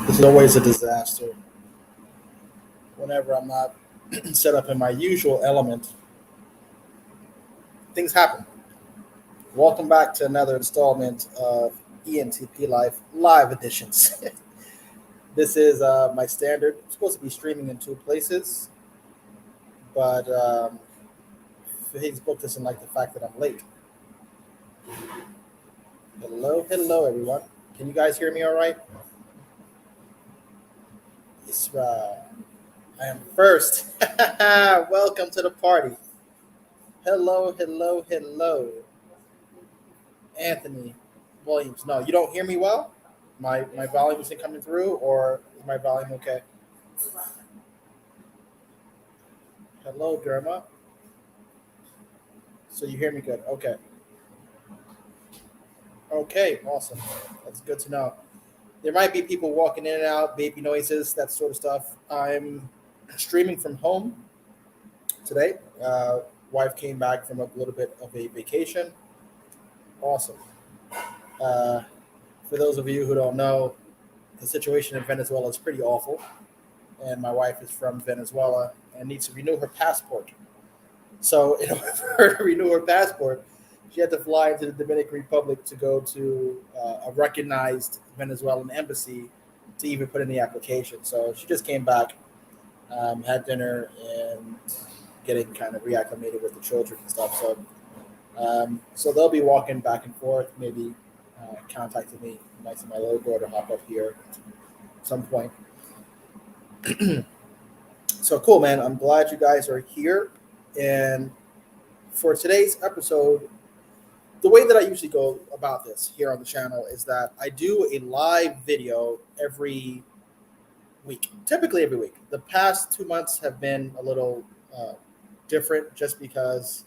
This is always a disaster. Whenever I'm not set up in my usual element, things happen. Welcome back to another installment of ENTP Life Live Editions. This is my standard. I'm supposed to be streaming in two places, but Facebook doesn't like the fact that I'm late. Hello, everyone. Can you guys hear me all right? Yes, I am first. Welcome to the party. Hello. Anthony Williams. No, you don't hear me well? My volume isn't coming through, or is my volume okay? Hello, Derma. So you hear me good? Okay. Okay, awesome. That's good to know. There might be people walking in and out, baby noises, that sort of stuff. I'm streaming from home today. Wife came back from a little bit of a vacation. Awesome. Uh, for those of you who don't know, the situation in Venezuela is pretty awful, and my wife is from Venezuela and needs to renew her passport. So, in order for her to renew her passport, she had to fly into the Dominican Republic to go to a recognized Venezuelan embassy to even put in the application. So she just came back, had dinner, and getting kind of reacclimated with the children and stuff. So they'll be walking back and forth, maybe contacting me. You might see my little daughter hop up here at some point. So cool, man. I'm glad you guys are here. And for today's episode, the way that I usually go about this here on the channel is that I do a live video every week, typically every week. The past 2 months have been a little different just because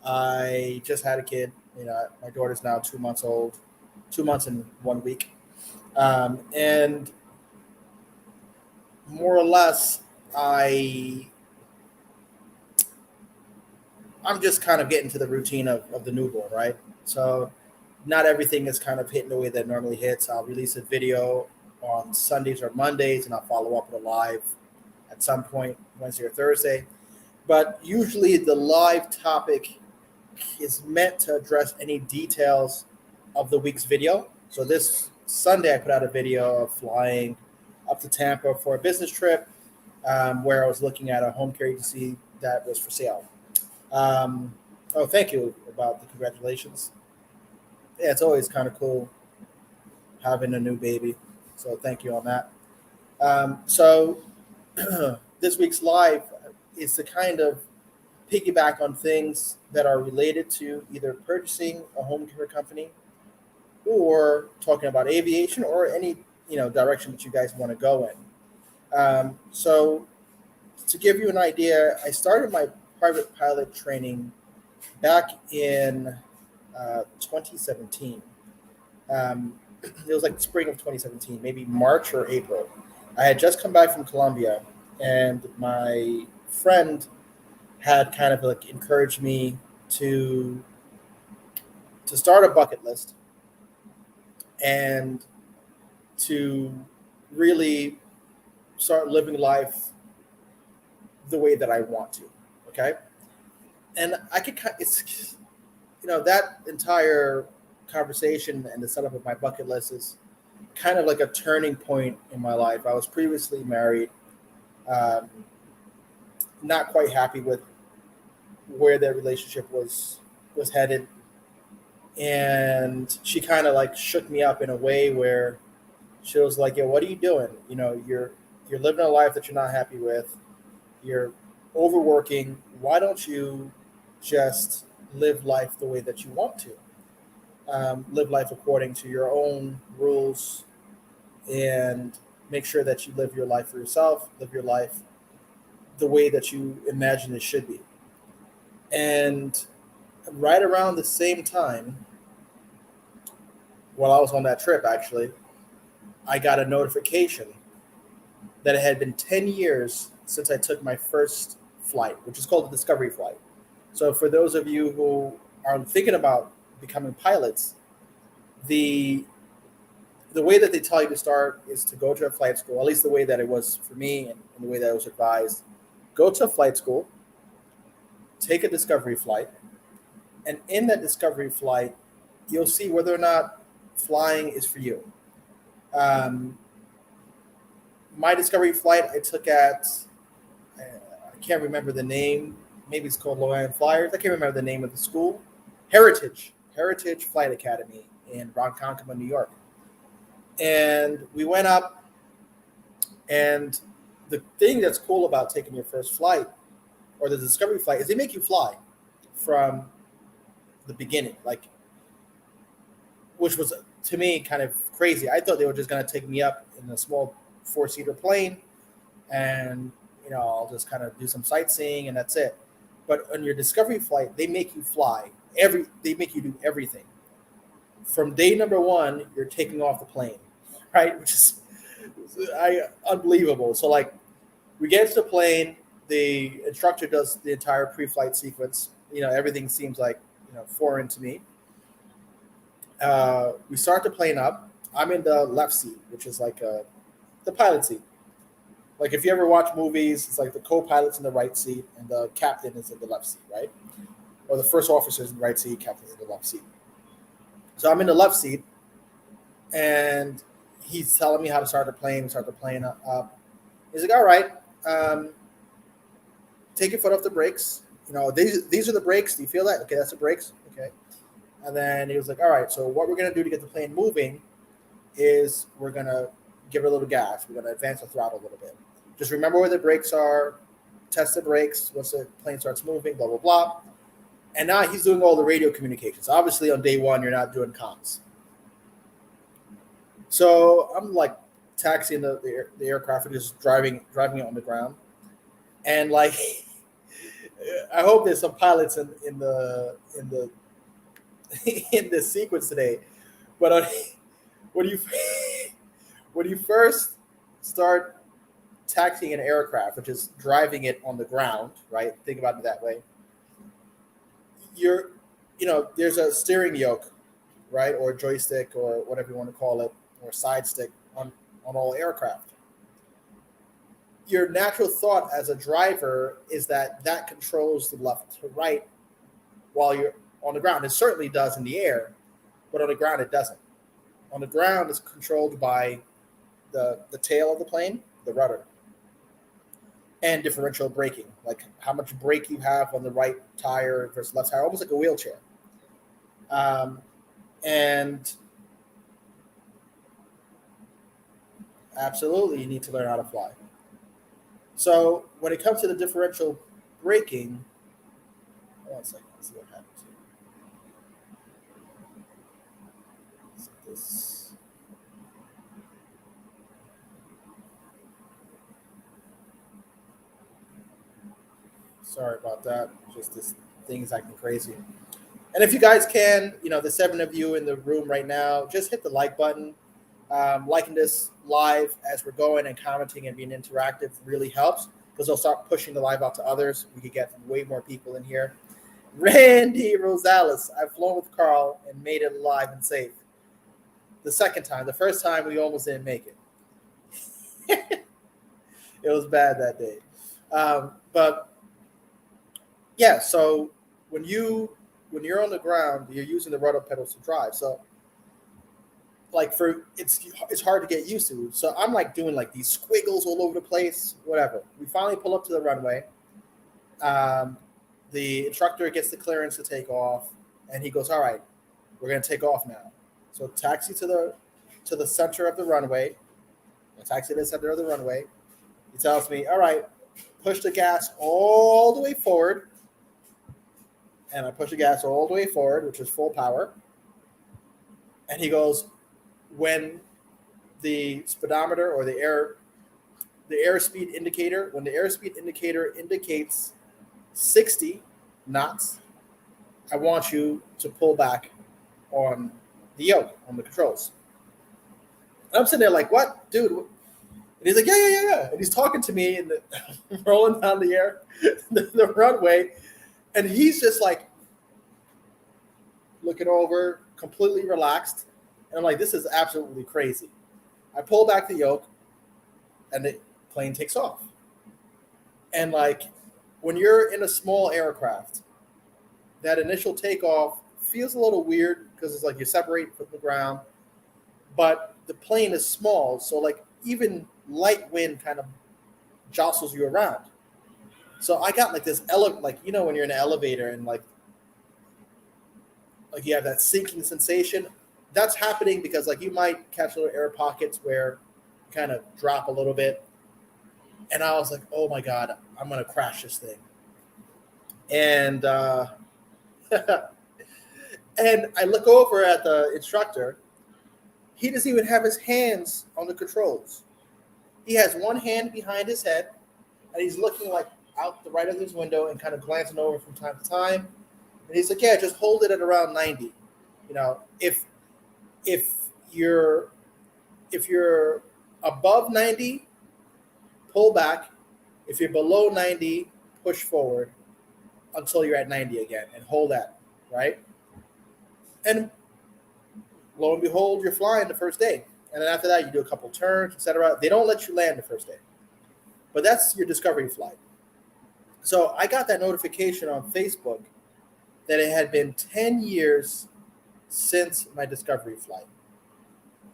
I just had a kid. You know, my daughter's now 2 months old, 2 months and 1 week. And more or less, I'm just kind of getting to the routine of the newborn, right? So not everything is kind of hitting the way that it normally hits. I'll release a video on Sundays or Mondays, and I'll follow up with a live at some point Wednesday or Thursday. But usually the live topic is meant to address any details of the week's video. So this Sunday, I put out a video of flying up to Tampa for a business trip, where I was looking at a home care agency that was for sale. Oh, thank you about the congratulations. Yeah, it's always kind of cool having a new baby. So thank you on that. So this week's live is to kind of piggyback on things that are related to either purchasing a home care company or talking about aviation or any direction that you guys want to go in. So to give you an idea, I started my private pilot training back in 2017. It was like the spring of 2017, maybe March or April. I had just come back from Colombia, and my friend had kind of like encouraged me to start a bucket list and to really start living life the way that I want to. Okay, and I could it's that entire conversation and the setup of my bucket list is kind of like a turning point in my life. I was previously married, um, not quite happy with where their relationship was headed, and she kind of like shook me up in a way where she was like, "Yo, what are you doing? You're living a life that you're not happy with. You're overworking. Why don't you just live life the way that you want to? Live life according to your own rules, and make sure that you live your life for yourself. Live your life the way that you imagine it should be." And right around the same time, while I was on that trip, actually, I got a notification that it had been 10 years since I took my first flight, which is called the Discovery Flight. So for those of you who are thinking about becoming pilots, the the way that they tell you to start is to go to a flight school, at least the way that it was for me and the way that I was advised. Go to a flight school, take a discovery flight, and in that discovery flight, you'll see whether or not flying is for you. Um, my discovery flight I took at, I can't remember the name. Maybe it's called Long Island Flyers. I can't remember the name of the school. Heritage Flight Academy in Ronkonkoma, New York. And we went up, and the thing that's cool about taking your first flight or the discovery flight is they make you fly from the beginning, like, which was to me kind of crazy. I thought they were just going to take me up in a small four-seater plane, and I'll just kind of do some sightseeing and that's it. But on your discovery flight, they make you fly. They make you do everything. From day number one, you're taking off the plane, right? Which is unbelievable. So like, we get to the plane, the instructor does the entire pre-flight sequence. Everything seems like foreign to me. We start the plane up. I'm in the left seat, which is like the pilot seat. Like if you ever watch movies, it's like the co-pilot's in the right seat and the captain is in the left seat, right? Or the first officer's in the right seat, captain's in the left seat. So I'm in the left seat, and he's telling me how to start the plane. We start the plane up. He's like, all right, take your foot off the brakes. These are the brakes. Do you feel that? Okay, that's the brakes. Okay. And then he was like, all right, so what we're going to do to get the plane moving is we're going to give it a little gas. We're going to advance the throttle a little bit. Just remember where the brakes are, test the brakes once the plane starts moving, blah, blah, blah. And now he's doing all the radio communications. Obviously, on day one, you're not doing comms. So I'm like taxiing the aircraft and just driving it on the ground. And like, I hope there's some pilots in the in this sequence today. But when you first start taxiing an aircraft, which is driving it on the ground, right? Think about it that way. There's a steering yoke, right, or joystick, or whatever you want to call it, or side stick on all aircraft. Your natural thought as a driver is that controls the left to right while you're on the ground. It certainly does in the air, but on the ground it doesn't. On the ground, it's controlled by the tail of the plane, the rudder, and differential braking, like how much brake you have on the right tire versus left tire, almost like a wheelchair. And absolutely, you need to learn how to fly. So when it comes to the differential braking, hold on a second, let's see what happens here. This. Sorry about that. Just this thing's acting crazy. And if you guys can, the 7 of you in the room right now, just hit the like button. Liking this live as we're going and commenting and being interactive really helps, because they'll start pushing the live out to others. We could get way more people in here. Randy Rosales, I've flown with Carl and made it live and safe. The second time. The first time we almost didn't make it. It was bad that day. But yeah, so when you're on the ground, you're using the rudder pedals to drive. So like it's hard to get used to. So I'm like doing like these squiggles all over the place, whatever. We finally pull up to the runway. The instructor gets the clearance to take off, and he goes, all right, we're going to take off now. So taxi to the center of the runway. Taxi to the center of the runway. He tells me, all right, push the gas all the way forward. And I push the gas all the way forward, which is full power. And he goes, when the speedometer or the airspeed indicator, when the airspeed indicator indicates 60 knots, I want you to pull back on the yoke, on the controls. And I'm sitting there like, what, dude? And he's like, yeah. And he's talking to me and rolling down the runway. And he's just like looking over, completely relaxed. And I'm like, this is absolutely crazy. I pull back the yoke, and the plane takes off. And like, when you're in a small aircraft, that initial takeoff feels a little weird because it's like you separate from the ground, but the plane is small, so like even light wind kind of jostles you around. So I got like this like when you're in an elevator and like you have that sinking sensation. That's happening because like you might catch little air pockets where you kind of drop a little bit. And I was like, oh my God, I'm gonna crash this thing. And and I look over at the instructor. He doesn't even have his hands on the controls. He has one hand behind his head, and he's looking like out the right of his window and kind of glancing over from time to time. And he's like, "Yeah, just hold it at around 90. You know, if you're if you're above 90, pull back. If you're below 90, push forward until you're at 90 again, and hold that, right?" And lo and behold, you're flying the first day. And then after that, you do a couple turns, etc. They don't let you land the first day. But that's your discovery flight. So I got that notification on Facebook that it had been 10 years since my discovery flight.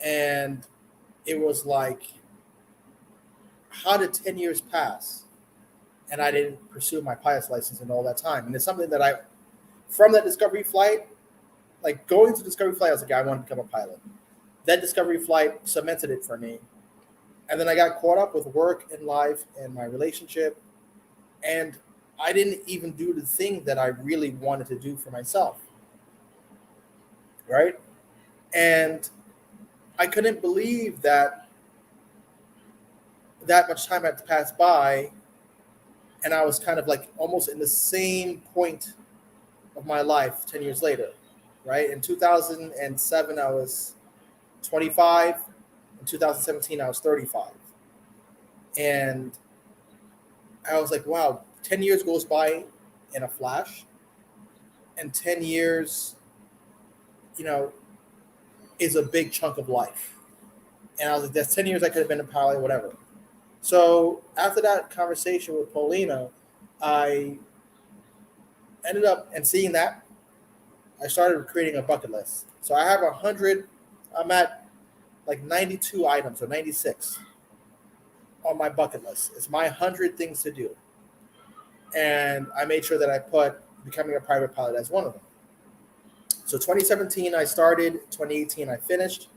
And it was like, how did 10 years pass? And I didn't pursue my pilot's license in all that time. And it's something that from that discovery flight, like going to discovery flight, I was like, I want to become a pilot. That discovery flight cemented it for me. And then I got caught up with work and life and my relationship. And I didn't even do the thing that I really wanted to do for myself. Right? And I couldn't believe that much time had passed by. And I was kind of like almost in the same point of my life 10 years later. Right? In 2007, I was 25. In 2017, I was 35. And I was like, wow, 10 years goes by in a flash. And 10 years, is a big chunk of life. And I was like, that's 10 years I could have been a pilot, whatever. So after that conversation with Paulina, I ended up, and seeing that, I started creating a bucket list. So I have 100, I'm at like 92 items or 96 on my bucket list. It's my 100 things to do. And I made sure that I put becoming a private pilot as one of them. So 2017 I started, 2018 I finished.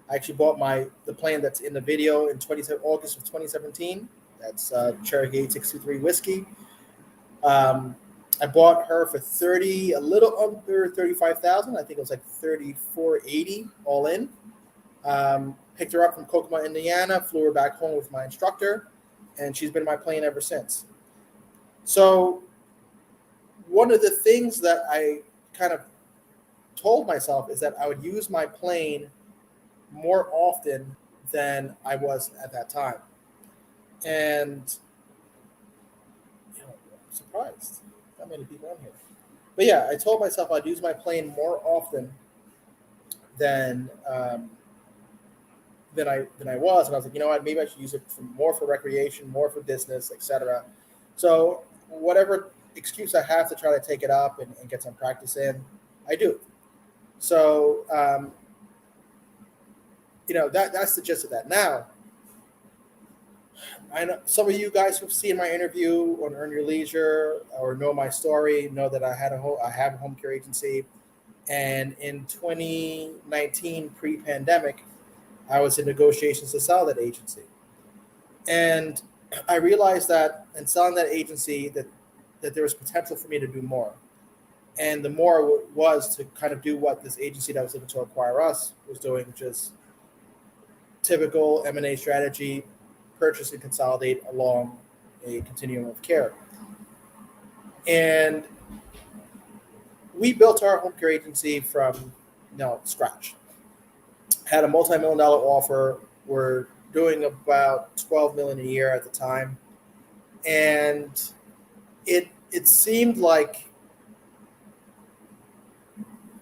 I actually bought the plane that's in the video in August of 2017. That's Cherokee 8623 whiskey. I bought her for a little under 35,000. I think it was like 3480 all in. Picked her up from Kokomo, Indiana, flew her back home with my instructor, and she's been my plane ever since. So one of the things that I kind of told myself is that I would use my plane more often than I was at that time. And I'm surprised how many people on here. But yeah, I told myself I'd use my plane more often than I was, and I was like, you know what, maybe I should use it more for recreation, more for business, etc. So whatever excuse I have to try to take it up and get some practice in, I do. So that's the gist of that. Now, I know some of you guys who've seen my interview on Earn Your Leisure or know my story know that I have a home care agency, and in 2019, pre-pandemic, I was in negotiations to sell that agency. And I realized that in selling that agency that there was potential for me to do more. And the more was to kind of do what this agency that was looking to acquire us was doing, which is typical M&A strategy, purchase and consolidate along a continuum of care. And we built our home care agency from scratch. Had a multi-million-dollar offer. We're doing about $12 million a year at the time, and it seemed like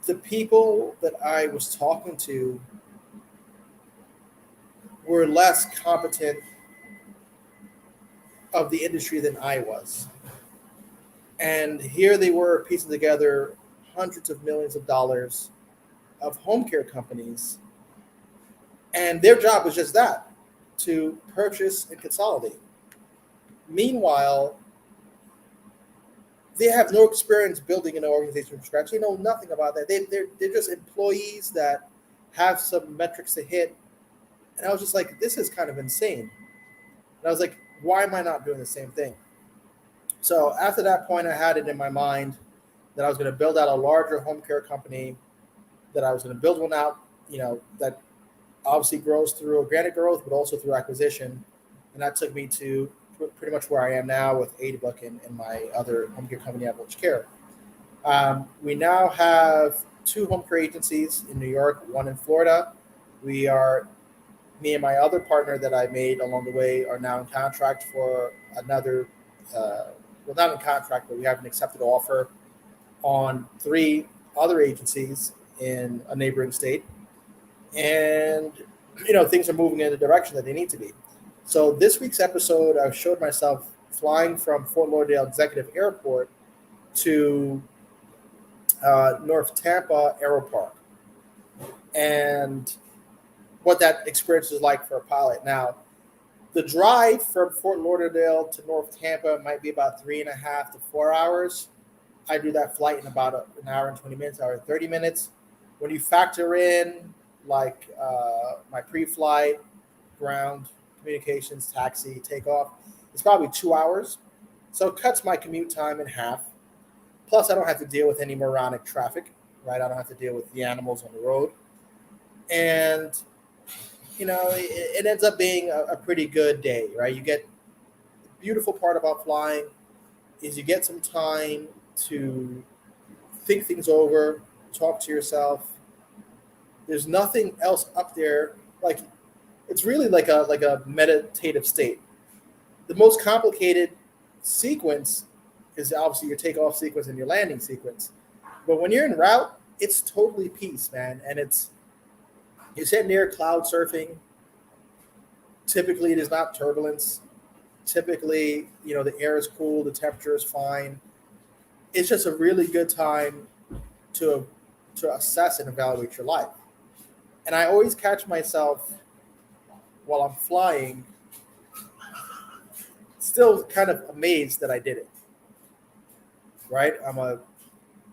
the people that I was talking to were less competent of the industry than I was. And here they were piecing together hundreds of millions of dollars of home care companies. And their job was just that, to purchase and consolidate. Meanwhile, they have no experience building an organization from scratch. They know nothing about that. They're just employees that have some metrics to hit. And I was just like, this is kind of insane. And I was like, why am I not doing the same thing? So after that point, I had it in my mind that I was going to build out a larger home care company, that I was going to build one out, that obviously grows through organic growth, but also through acquisition. And that took me to pretty much where I am now with ADBook and my other home care company, Aviation Care. We now have 2 home care agencies in New York, 1 in Florida. Me and my other partner that I made along the way are now in contract for another, well, not in contract, but we have an accepted offer on 3 other agencies in a neighboring state. And, things are moving in the direction that they need to be. So this week's episode, I showed myself flying from Fort Lauderdale Executive Airport to North Tampa Aero Park, and what that experience is like for a pilot. Now, the drive from Fort Lauderdale to North Tampa might be about 3.5 to 4 hours. I do that flight in about an hour and 20 minutes, hour and 30 minutes. When you factor in like my pre-flight, ground communications, taxi, takeoff, it's probably 2 hours. So it cuts my commute time in half. Plus, I don't have to deal with any moronic traffic, right? I don't have to deal with the animals on the road. And, it ends up being a pretty good day, right? The beautiful part about flying is you get some time to think things over, talk to yourself. There's nothing else up there. Like, it's really like a meditative state. The most complicated sequence is obviously your takeoff sequence and your landing sequence. But when you're en route, it's totally peace, man. And you're sitting there cloud surfing. Typically, there's not turbulence. Typically, the air is cool, the temperature is fine. It's just a really good time to assess and evaluate your life. And I always catch myself while I'm flying still kind of amazed that I did it. Right? I'm a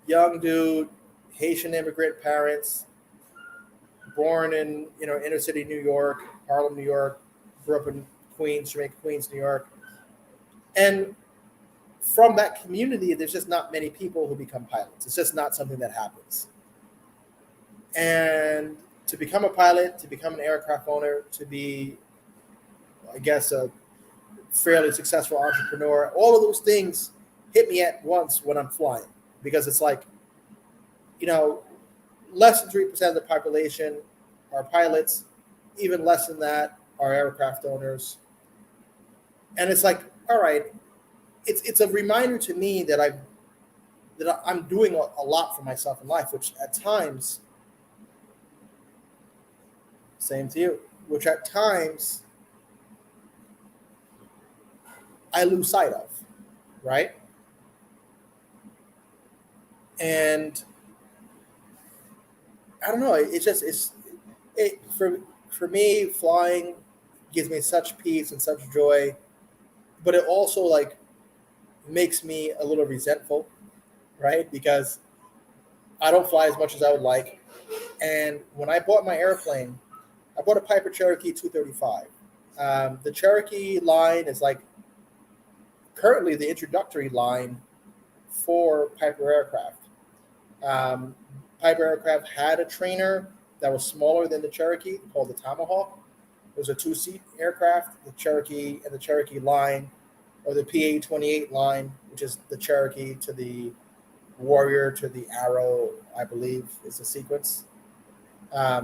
young dude, Haitian immigrant parents, born in inner city New York, Harlem, New York, grew up in Queens, Jamaica, Queens, New York. And from that community, there's just not many people who become pilots. It's just not something that happens. And to become a pilot, to become an aircraft owner, to be, I guess, a fairly successful entrepreneur, all of those things hit me at once when I'm flying, because it's like, less than 3% of the population are pilots, even less than that are aircraft owners. And it's like, all right, it's a reminder to me that I'm doing a lot for myself in life, which at times, same to you, which at times I lose sight of, right? And I don't know. For me, flying gives me such peace and such joy, but it also like makes me a little resentful, right? Because I don't fly as much as I would like. And when I bought my airplane, I bought a Piper Cherokee 235. The Cherokee line is like currently the introductory line for Piper aircraft. Piper aircraft had a trainer that was smaller than the Cherokee called the Tomahawk. It was a 2-seat aircraft. The Cherokee and the Cherokee line, or the PA-28 line, which is the Cherokee to the Warrior to the Arrow, I believe is the sequence. I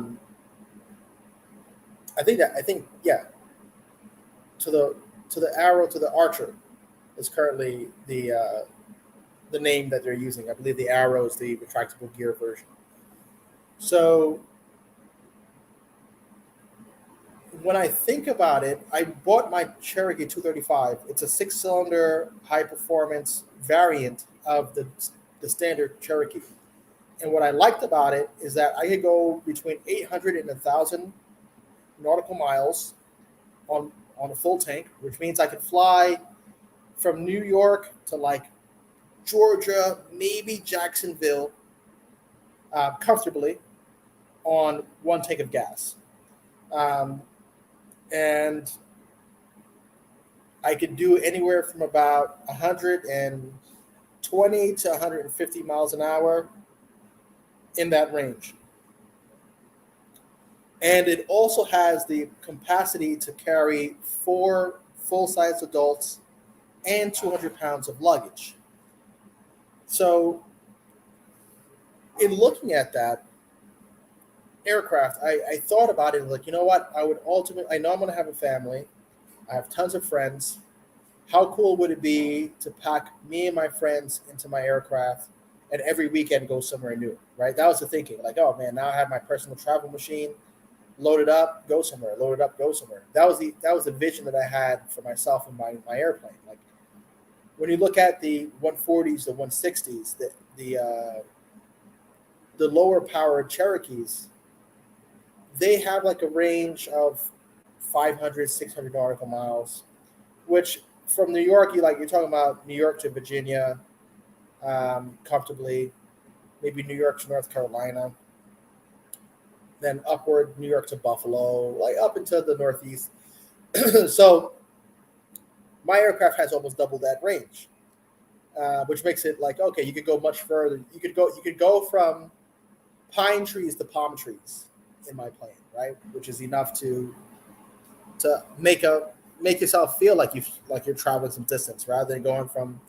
think to the Arrow to the Archer is currently the name that they're using. I believe the Arrow is the retractable gear version. So when I think about it, I bought my Cherokee 235. It's a six-cylinder high-performance variant of the standard Cherokee. And what I liked about it is that I could go between 800 and 1,000 nautical miles on a full tank, which means I could fly from New York to like Georgia, maybe Jacksonville, comfortably on one tank of gas. Um, and I could do anywhere from about 120 to 150 miles an hour in that range. And it also has the capacity to carry four full size adults and 200 pounds of luggage. So, in looking at that aircraft, I thought about it like, you know what? I would ultimately, I know I'm going to have a family, I have tons of friends. How cool would it be to pack me and my friends into my aircraft and every weekend go somewhere new, right? That was the thinking. Like, oh man, now I have my personal travel machine, load it up, go somewhere, load it up, go somewhere. That was the vision that I had for myself and my airplane. Like when you look at the 140s, the 160s, the lower powered Cherokees, they have like a range of 500, 600 nautical miles, which from New York, you're talking about New York to Virginia, comfortably, maybe New York to North Carolina, then upward New York to Buffalo, like up into the Northeast. So my aircraft has almost double that range, which makes it like okay, you could go much further. You could go from pine trees to palm trees in my plane, right? Which is enough to make yourself feel like you're traveling some distance rather than going from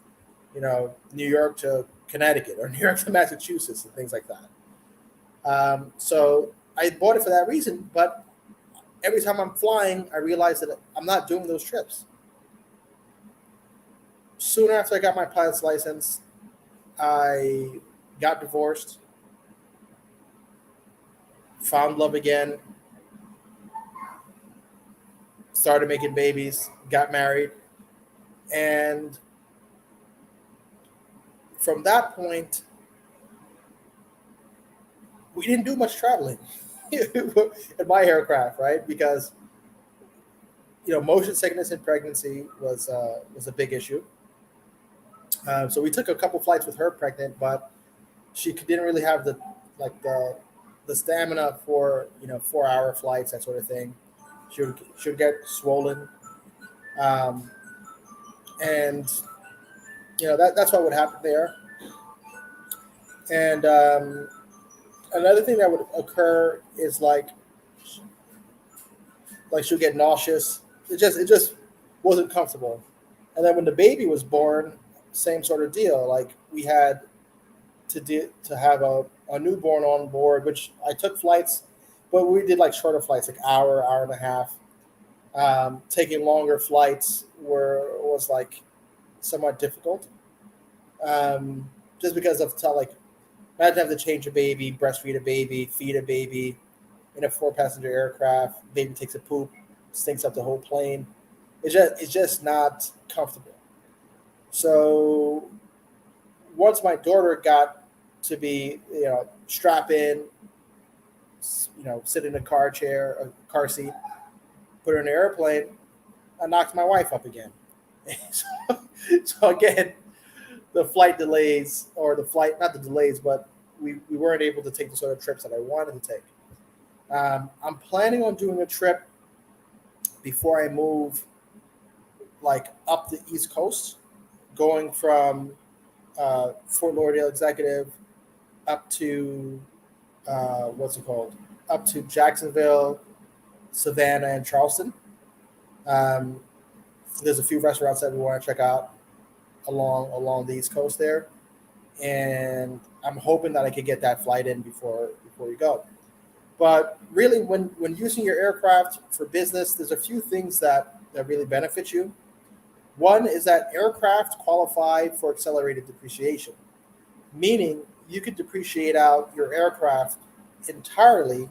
New York to Connecticut or New York to Massachusetts and things like that. So I bought it for that reason, but every time I'm flying, I realize that I'm not doing those trips. Soon after I got my pilot's license, I got divorced, found love again, started making babies, got married, and from that point, we didn't do much traveling in my aircraft, right? Because motion sickness in pregnancy was a big issue. So we took a couple flights with her pregnant, but she didn't really have like the stamina for 4-hour flights, that sort of thing. She would get swollen, um, and that's what would happen there. And another thing that would occur is like she'll get nauseous. It just wasn't comfortable. And then when the baby was born, same sort of deal. Like we had to have a newborn on board, which I took flights, but we did like shorter flights, like hour and a half. Taking longer flights was like somewhat difficult, just because of like imagine having to change a baby, breastfeed a baby, feed a baby in a 4-passenger aircraft. Baby takes a poop, stinks up the whole plane. It's just not comfortable. So once my daughter got to be strap in, sit in a car seat, put her in an airplane, I knocked my wife up again. so, so again, the flight delays or the flight, not the delays, but we weren't able to take the sort of trips that I wanted to take. I'm planning on doing a trip before I move, like up the East Coast, going from Fort Lauderdale Executive up to what's it called? Up to Jacksonville, Savannah, and Charleston. Um, there's a few restaurants that we want to check out along the East Coast there, and I'm hoping that I could get that flight in before we go. But really, when using your aircraft for business, there's a few things that really benefit you. One is that aircraft qualify for accelerated depreciation, meaning you could depreciate out your aircraft entirely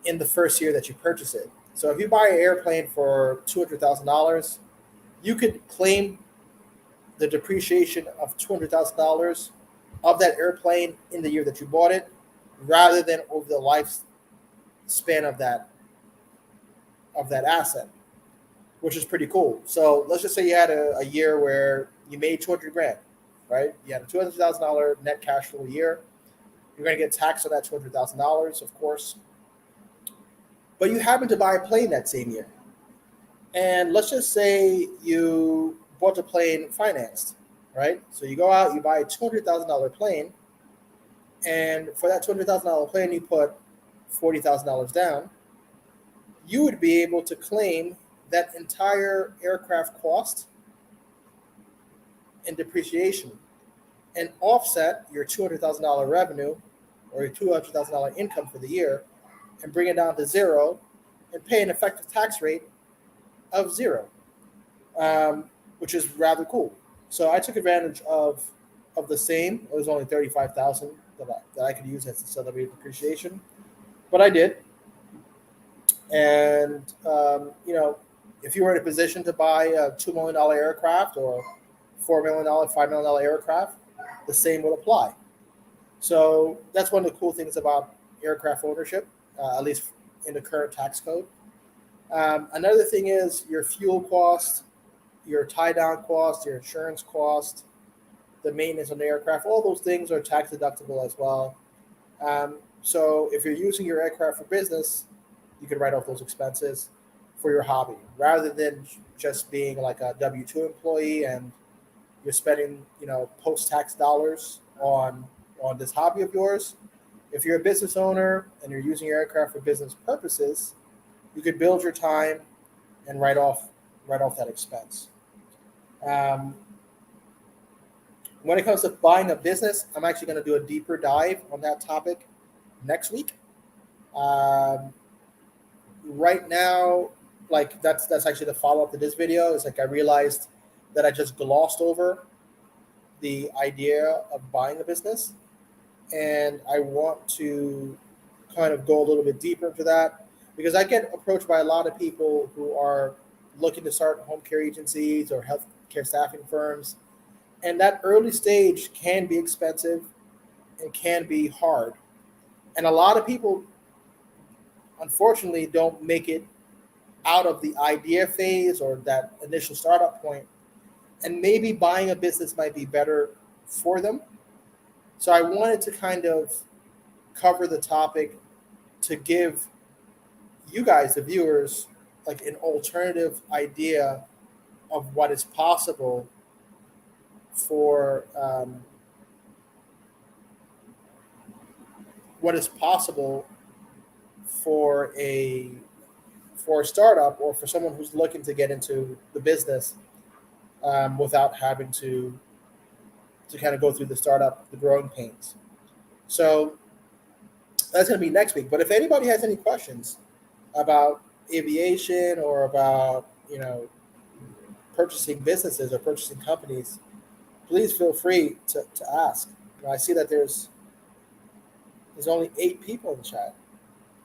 in the first year that you purchase it. So if you buy an airplane for $200,000, you could claim the depreciation of $200,000 of that airplane in the year that you bought it, rather than over the lifespan of that asset, which is pretty cool. So let's just say you had a year where you made 200 grand, right? You had a $200,000 net cash flow a year. You're going to get taxed on that $200,000, of course. But you happen to buy a plane that same year. And let's just say you bought the plane financed, right? So you go out, you buy a $200,000 plane, and for that $200,000 plane, you put $40,000 down. You would be able to claim that entire aircraft cost and depreciation and offset your $200,000 revenue or your $200,000 income for the year and bring it down to zero and pay an effective tax rate of zero, which is rather cool. So I took advantage of the same. It was only 35,000 that I could use as accelerated depreciation, but I did. And if you were in a position to buy a $2 million aircraft or $4 million, $5 million aircraft, the same would apply. So that's one of the cool things about aircraft ownership, at least in the current tax code. Another thing is your fuel cost, your tie down cost, your insurance cost, the maintenance on the aircraft. All those things are tax deductible as well. So if you're using your aircraft for business, you can write off those expenses for your hobby, rather than just being like a W-2 employee and you're spending post-tax dollars on this hobby of yours. If you're a business owner and you're using your aircraft for business purposes, you could build your time and write off that expense. When it comes to buying a business, I'm actually going to do a deeper dive on that topic next week. Right now, like that's actually the follow-up to this video. It's like I realized that I just glossed over the idea of buying a business, and I want to kind of go a little bit deeper into that, because I get approached by a lot of people who are looking to start home care agencies or healthcare staffing firms, and that early stage can be expensive and can be hard, and a lot of people unfortunately don't make it out of the idea phase or that initial startup point, and maybe buying a business might be better for them. So I wanted to kind of cover the topic to give you guys, the viewers, like an alternative idea of what is possible for what is possible for a startup or for someone who's looking to get into the business without having to kind of go through the growing pains. So that's going to be next week. But if anybody has any questions about aviation or about purchasing businesses or purchasing companies, please feel free to ask. I see that there's only 8 people in the chat.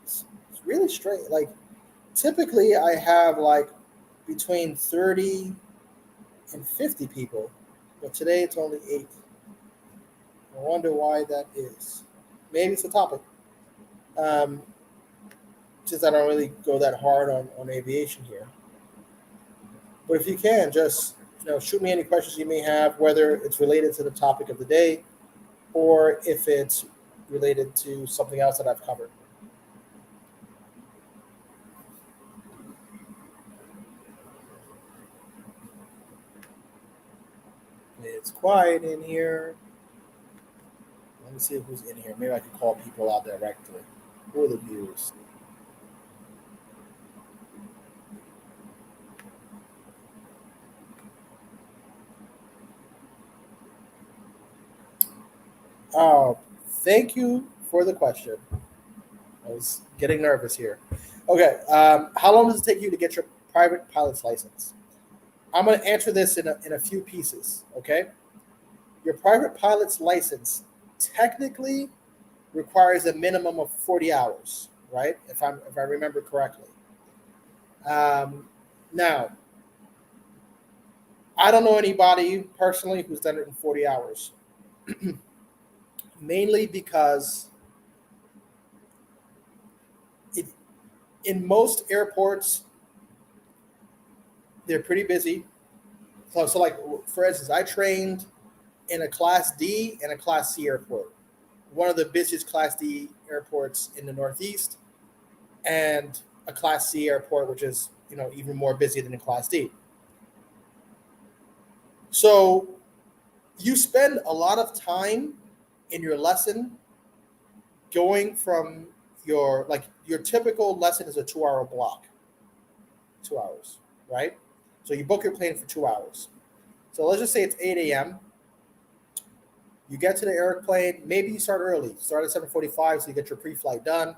It's really strange. Like typically I have like between 30 and 50 people, but today it's only 8. I wonder why that is. Maybe it's a topic. Since I don't really go that hard on aviation here. But if you can, just shoot me any questions you may have, whether it's related to the topic of the day or if it's related to something else that I've covered. It's quiet in here. Let me see who's in here. Maybe I could call people out directly. Who are the viewers? Oh, thank you for the question. I was getting nervous here. Okay, how long does it take you to get your private pilot's license? I'm going to answer this in a few pieces, okay? Your private pilot's license technically requires a minimum of 40 hours, right? If I remember correctly. Now, I don't know anybody personally who's done it in 40 hours, mainly because it, in most airports, they're pretty busy. So, like, for instance, I trained in a Class D and a Class C airport, one of the busiest Class D airports in the Northeast, and a Class C airport, which is even more busy than a Class D. So you spend a lot of time in your lesson going from your typical lesson is a 2 hour block, 2 hours, right? So you book your plane for 2 hours. So let's just say it's 8 a.m. You get to the airplane. Maybe you start early. Start at 7:45, so you get your pre-flight done.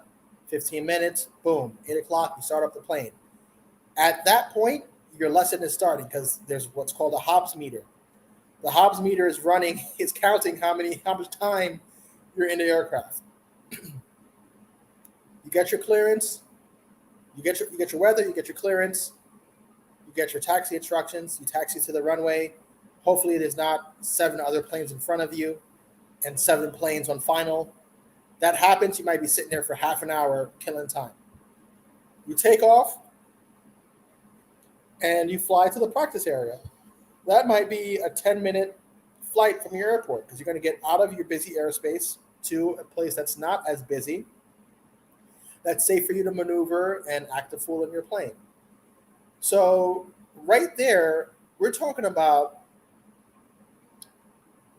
15 minutes, boom. 8 o'clock, you start up the plane. At that point, your lesson is starting because there's what's called a Hobbs meter. The Hobbs meter is running, it's counting how much time you're in the aircraft. You get your clearance, you get your weather, you get your clearance, you get your taxi instructions, you taxi to the runway. Hopefully there's not 7 other planes in front of you and 7 planes on final. That happens, you might be sitting there for half an hour killing time. You take off and you fly to the practice area. That might be a 10-minute flight from your airport because you're going to get out of your busy airspace to a place that's not as busy, that's safe for you to maneuver and act a fool in your plane. So right there, we're talking about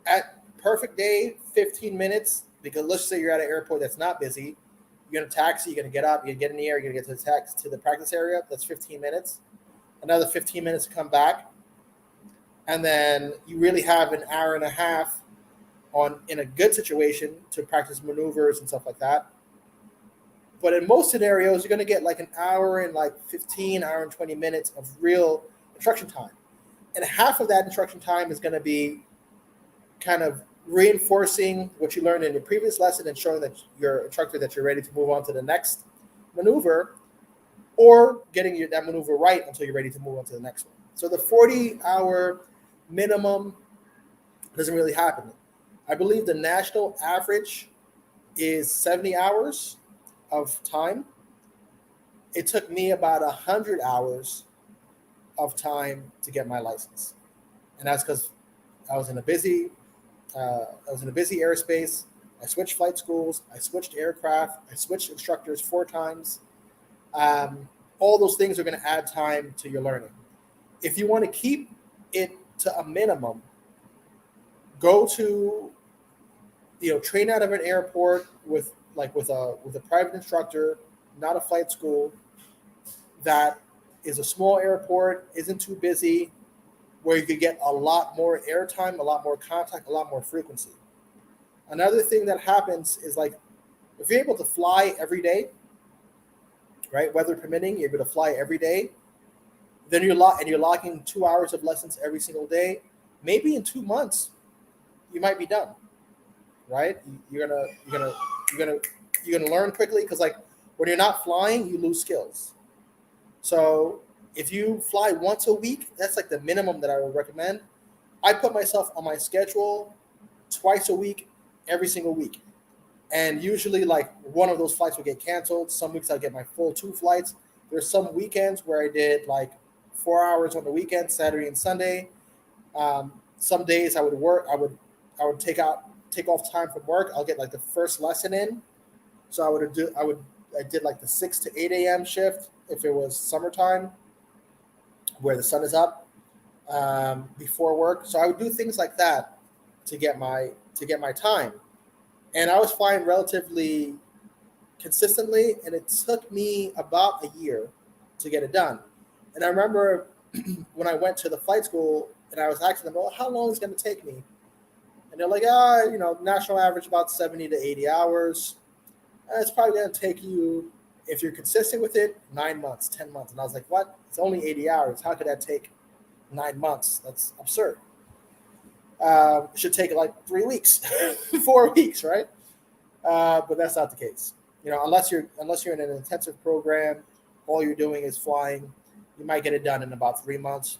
at perfect day, 15 minutes, because let's say you're at an airport that's not busy. You're going to taxi, you're going to get up, you're going to get in the air, you're going to get to the practice area. That's 15 minutes. Another 15 minutes to come back. And then you really have an hour and a half in a good situation to practice maneuvers and stuff like that. But in most scenarios, you're going to get like an hour and like 15, hour and 20 minutes of real instruction time. And half of that instruction time is going to be kind of reinforcing what you learned in your previous lesson and showing that your instructor that you're ready to move on to the next maneuver, or getting that maneuver right until you're ready to move on to the next one. So the 40-hour minimum doesn't really happen. I believe the national average is 70 hours of time. It took me about 100 hours of time to get my license, and that's because I was in a busy airspace. I switched flight schools. I switched aircraft. I switched instructors 4 times. All those things are going to add time to your learning. If you want to keep it to a minimum, go to train out of an airport with a private instructor, not a flight school, that is a small airport, isn't too busy, where you could get a lot more airtime, a lot more contact, a lot more frequency. Another thing that happens is, like, if you're able to fly every day, right, weather permitting, you're able to fly every day, then you're locking 2 hours of lessons every single day. Maybe in 2 months, you might be done, right? You're gonna learn quickly because, like, when you're not flying, you lose skills. So if you fly once a week, that's like the minimum that I would recommend. I put myself on my schedule twice a week, every single week. And usually, like, one of those flights will get canceled. Some weeks I'll get my full 2 flights. There's some weekends where I did like 4 hours on the weekend, Saturday and Sunday. Some days I would work. I would take off time from work. I'll get like the first lesson in. So I did like the 6 to 8 a.m. shift if it was summertime, where the sun is up, before work. So I would do things like that to get my time. And I was flying relatively consistently, and it took me about a year to get it done. And I remember when I went to the flight school and I was asking them, well, how long is it going to take me? And they're like, national average about 70 to 80 hours. And it's probably going to take you, if you're consistent with it, 9 months, 10 months. And I was like, what? It's only 80 hours. How could that take 9 months? That's absurd. It should take like 3 weeks, 4 weeks, right? But that's not the case. Unless you're in an intensive program all you're doing is flying, you might get it done in about 3 months.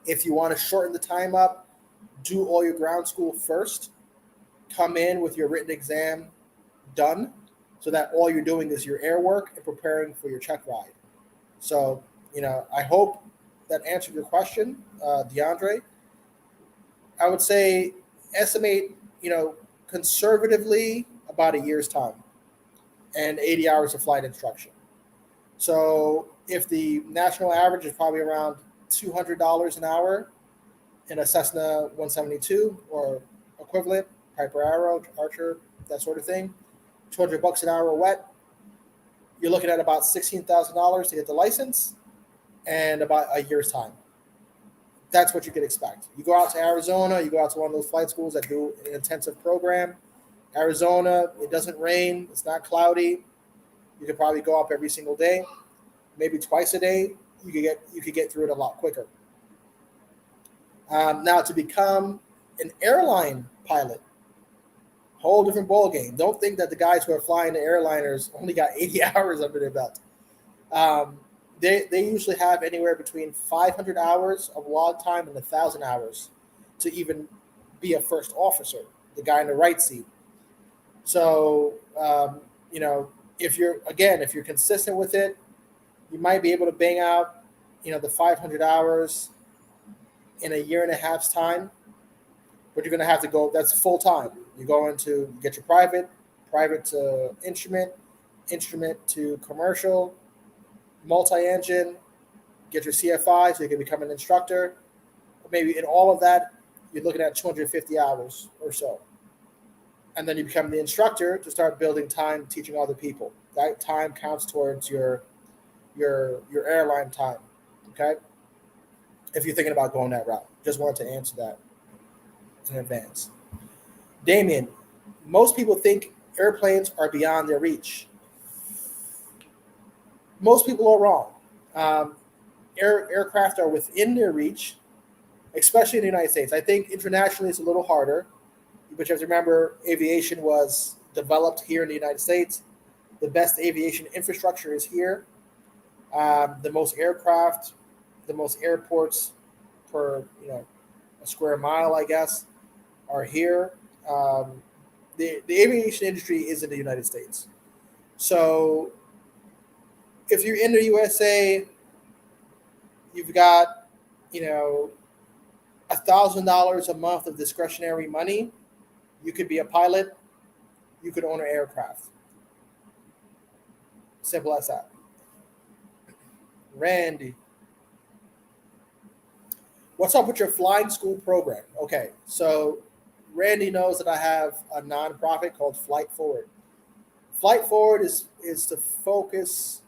If you want to shorten the time up, do all your ground school first, come in with your written exam done, so that all you're doing is your air work and preparing for your check ride. So, I hope that answered your question, DeAndre. I would say estimate, conservatively about a year's time and 80 hours of flight instruction. So if the national average is probably around $200 an hour in a Cessna 172 or equivalent, Piper Archer, that sort of thing, $200 an hour wet, you're looking at about $16,000 to get the license and about a year's time. That's what you could expect. You go out to Arizona, you go out to one of those flight schools that do an intensive program. Arizona, it doesn't rain, it's not cloudy. You could probably go up every single day, maybe twice a day. You could get through it a lot quicker. Now, to become an airline pilot, whole different ball game. Don't think that the guys who are flying the airliners only got 80 hours under their belt. They usually have anywhere between 500 hours of log time and 1,000 hours to even be a first officer, the guy in the right seat. So, if you're consistent with it, you might be able to bang out, the 500 hours in a year and a half's time. But you're going to have to go. That's full time. You're going to get your private to instrument to commercial, multi-engine, get your CFI so you can become an instructor. Maybe in all of that, you're looking at 250 hours or so. And then you become the instructor to start building time teaching other people. That time counts towards your airline time, okay? If you're thinking about going that route. Just wanted to answer that in advance. Damien, most people think airplanes are beyond their reach. Most people are wrong. Aircraft are within their reach, especially in the United States. I think internationally it's a little harder, but you have to remember aviation was developed here in the United States. The best aviation infrastructure is here. The most aircraft, the most airports per a square mile, I guess, are here. The aviation industry is in the United States. So if you're in the USA, you've got, $1,000 a month of discretionary money. You could be a pilot. You could own an aircraft. Simple as that. Randy, what's up with your flying school program? Okay, so Randy knows that I have a nonprofit called Flight Forward. Flight Forward is to focus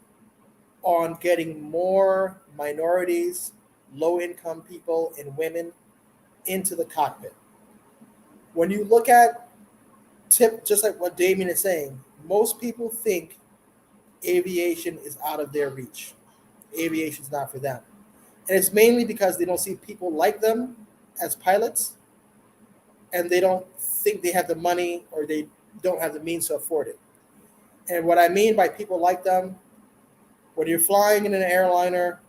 on getting more minorities, low-income people, and women into the cockpit. When you look at just like what Damien is saying, most people think aviation is out of their reach. Aviation is not for them. And it's mainly because they don't see people like them as pilots, and they don't think they have the money or they don't have the means to afford it. And what I mean by people like them, when you're flying in an airliner,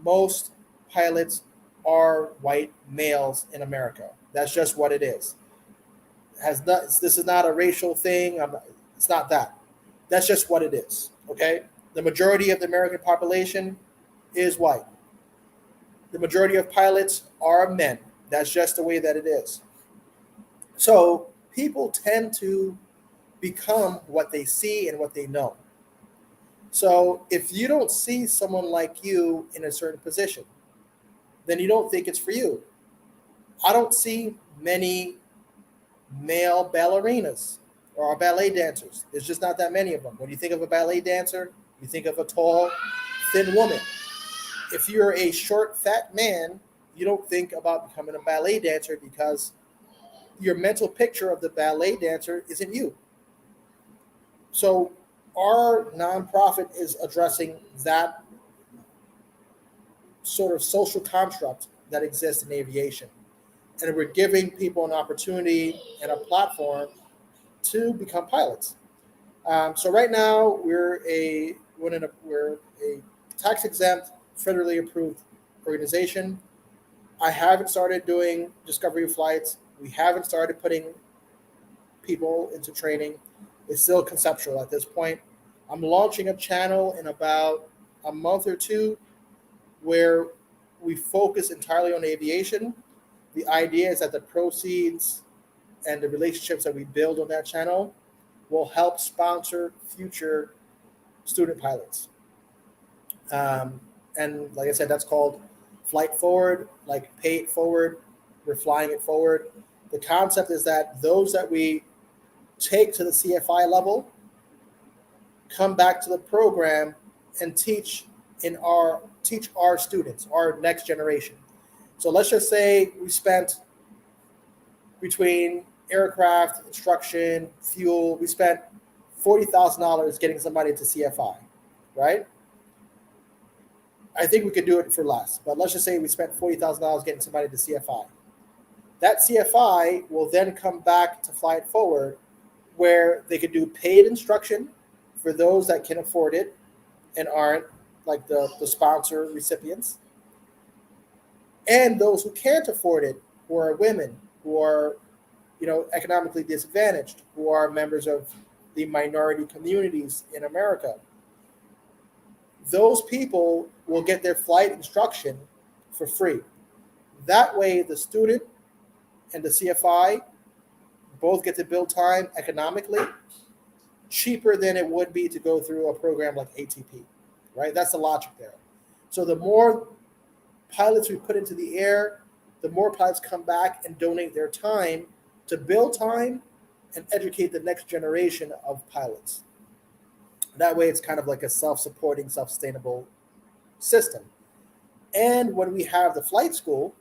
most pilots are white males in America. That's just what it is. This is not a racial thing. It's not that. That's just what it is. Okay? The majority of the American population is white. The majority of pilots are men. That's just the way that it is. So people tend to become what they see and what they know. So if you don't see someone like you in a certain position, then you don't think it's for you. I don't see many male ballerinas or ballet dancers. There's just not that many of them. When you think of a ballet dancer, you think of a tall, thin woman. If you're a short, fat man, you don't think about becoming a ballet dancer because your mental picture of the ballet dancer isn't you. So our nonprofit is addressing that sort of social construct that exists in aviation. And we're giving people an opportunity and a platform to become pilots. So right now we're a tax exempt, federally approved organization. I haven't started doing discovery flights. We haven't started putting people into training. It's still conceptual at this point. I'm launching a channel in about a month or two where we focus entirely on aviation. The idea is that the proceeds and the relationships that we build on that channel will help sponsor future student pilots. Um, and like I said, that's called Flight Forward, like pay it forward. We're flying it forward. The concept is that those that we take to the CFI level come back to the program and teach our students, our next generation. So let's just say we spent between aircraft, instruction, fuel, we spent $40,000 getting somebody to CFI, right? I think we could do it for less, but let's just say we spent $40,000 getting somebody to CFI. That CFI will then come back to Fly It Forward, where they could do paid instruction for those that can afford it and aren't like the sponsor recipients, and those who can't afford it, who are women, who are economically disadvantaged, who are members of the minority communities in America. Those people will get their flight instruction for free. That way, the student and the CFI both get to build time economically, cheaper than it would be to go through a program like ATP, right? That's the logic there. So the more pilots we put into the air, the more pilots come back and donate their time to build time and educate the next generation of pilots. That way, it's kind of like a self-supporting, self-sustainable system. And when we have the flight school,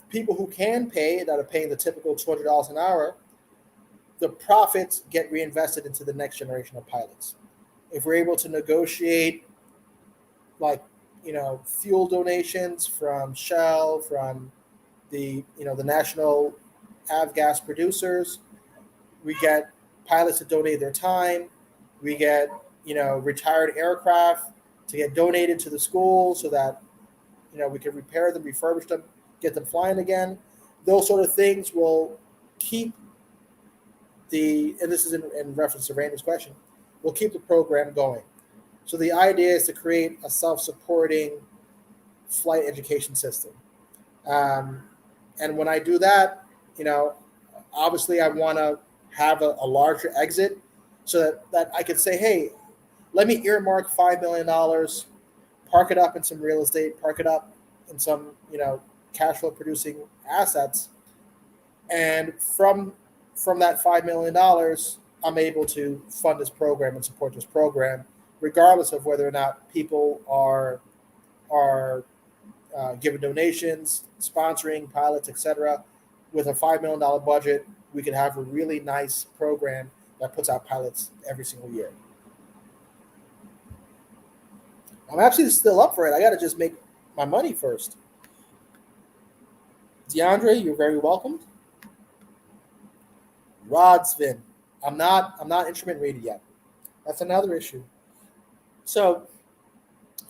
people who can pay, that are paying the typical $200 an hour, the profits get reinvested into the next generation of pilots. If we're able to negotiate, like, fuel donations from Shell, from the national avgas producers, we get pilots to donate their time. We get retired aircraft to get donated to the school so that we can repair them, refurbish them, get them flying again. Those sort of things will keep and this is in reference to Randy's question, will keep the program going. So the idea is to create a self-supporting flight education system. And when I do that, obviously I want to have a larger exit so that I can say, hey, let me earmark $5 million, park it up in some real estate, park it up in some, cash flow producing assets. And from that $5 million, I'm able to fund this program and support this program, regardless of whether or not people are giving donations, sponsoring pilots, etc. With a $5 million budget, we could have a really nice program that puts out pilots every single year. I'm actually still up for it. I got to just make my money first. DeAndre, you're very welcome. Rodsvin, I'm not instrument rated yet. That's another issue. So,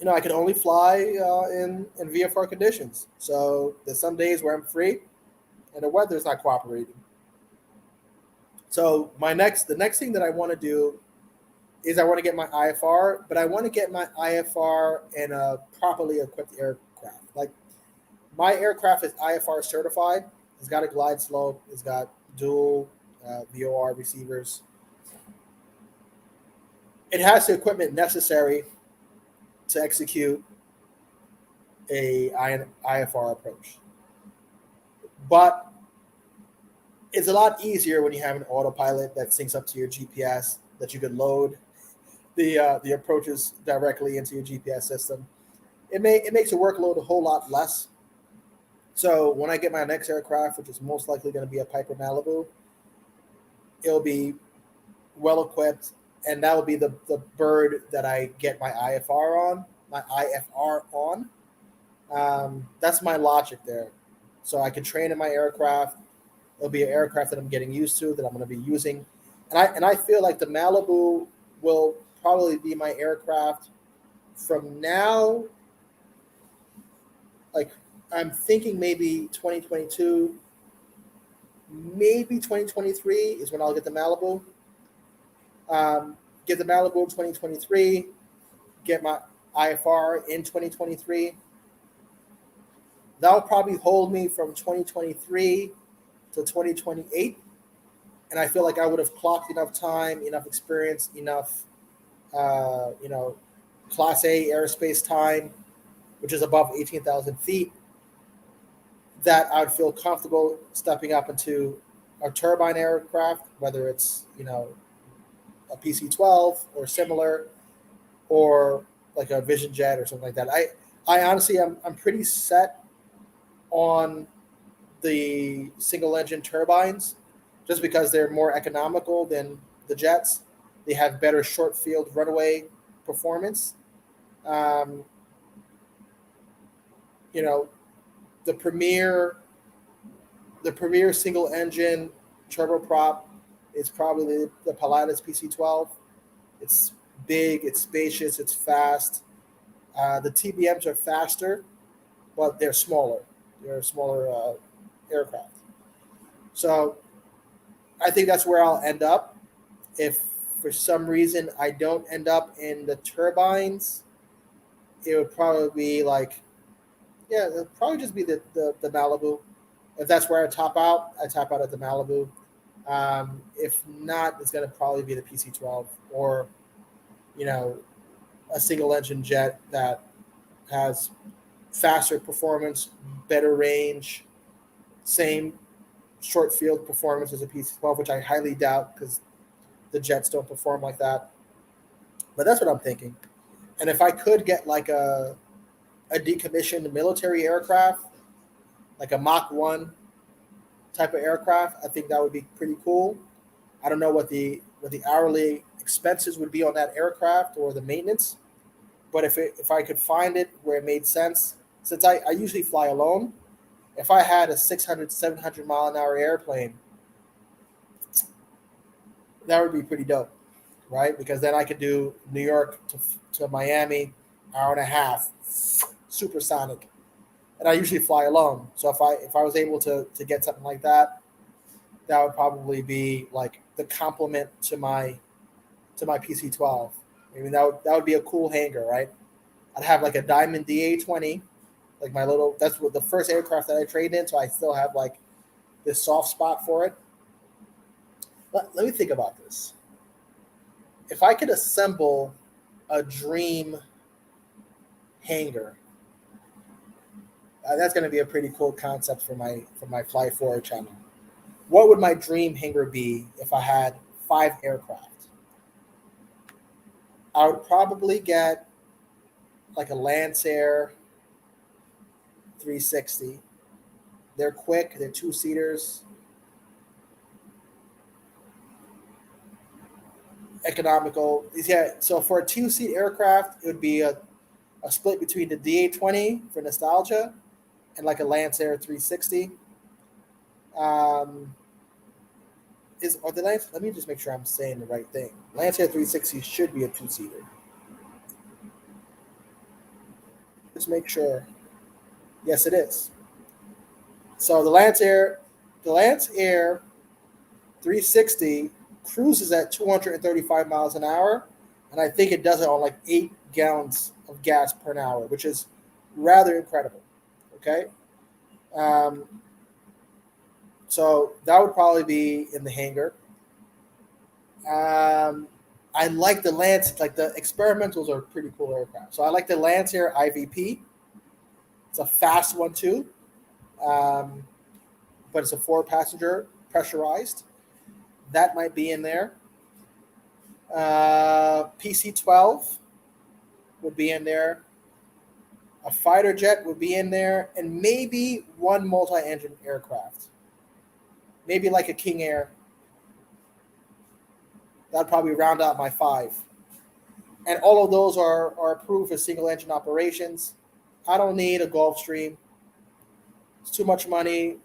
I can only fly in VFR conditions. So there's some days where I'm free, and the weather's not cooperating. So the next thing that I want to do is I want to get my IFR, but I want to get my IFR in a properly equipped aircraft. Like, my aircraft is IFR certified. It's got a glide slope. It's got dual VOR receivers. It has the equipment necessary to execute a IFR approach. But it's a lot easier when you have an autopilot that syncs up to your GPS, that you could load the approaches directly into your GPS system. It makes the workload a whole lot less. So when I get my next aircraft, which is most likely going to be a Piper Malibu, it'll be well equipped, and that will be the bird that I get my IFR on. That's my logic there. So I can train in my aircraft. It'll be an aircraft that I'm getting used to, that I'm going to be using, and I feel like the Malibu will probably be my aircraft from now. Like I'm thinking maybe 2022, maybe 2023 is when I'll get the Malibu. Get the Malibu in 2023. Get my IFR in 2023. That'll probably hold me from 2023 to 2028. And I feel like I would have clocked enough time, enough experience, enough, you know, Class A airspace time, which is above 18,000 feet, that I would feel comfortable stepping up into a turbine aircraft, whether it's, a PC-12 or similar, or like a Vision Jet or something like that. I honestly, I'm pretty set on the single engine turbines just because they're more economical than the jets. They have better short field runaway performance. Um, you know, the premier the premier single engine turboprop is probably the Pilatus PC-12. It's big, it's spacious, it's fast. The TBMs are faster, but they're smaller. They're a smaller aircraft. So I think that's where I'll end up. If for some reason I don't end up in the turbines, it would probably be like, yeah, it'll probably just be the Malibu. If that's where I top out at the Malibu. If not, it's going to probably be the PC-12 or, you know, a single engine jet that has faster performance, better range, same short field performance as a PC-12, which I highly doubt because the jets don't perform like that. But that's what I'm thinking. And if I could get like a decommissioned military aircraft, like a Mach 1 type of aircraft, I think that would be pretty cool. I don't know what the hourly expenses would be on that aircraft or the maintenance, but if I could find it where it made sense, since I usually fly alone, if I had a 600, 700 mile an hour airplane, that would be pretty dope, right? Because then I could do New York to Miami, hour and a half, supersonic. And I usually fly alone. So if I was able to get something like that, that would probably be like the complement to my PC-12. I mean that would be a cool hangar, right? I'd have like a Diamond DA-20, like my little. That's what the first aircraft that I traded in, so I still have like this soft spot for it. But let me think about this. If I could assemble a dream hangar, that's going to be a pretty cool concept for my Fly Forward channel. What would my dream hangar be if I had 5 aircraft? I would probably get like a Lancer 360. They're quick. They're 2-seaters. Economical. Yeah. So for a 2-seat aircraft, it would be a split between the DA-20 for nostalgia and like a Lancer 360. Or the Lancer? Let me just make sure I'm saying the right thing. Lancer 360 should be a 2-seater. Just make sure. Yes, it is. So the Lancer 360 cruises at 235 miles an hour, and I think it does it on like 8 gallons of gas per hour, which is rather incredible. Okay. So that would probably be in the hangar. I like the Lance, like the experimentals are pretty cool aircraft. So I like the Lancer IVP. It's a fast one too, but it's a 4-passenger pressurized. That might be in there. PC-12 would be in there. A fighter jet would be in there, and maybe one multi-engine aircraft. Maybe like a King Air. That'd probably round out my 5. And all of those are approved for single engine operations. I don't need a Gulfstream. It's too much money.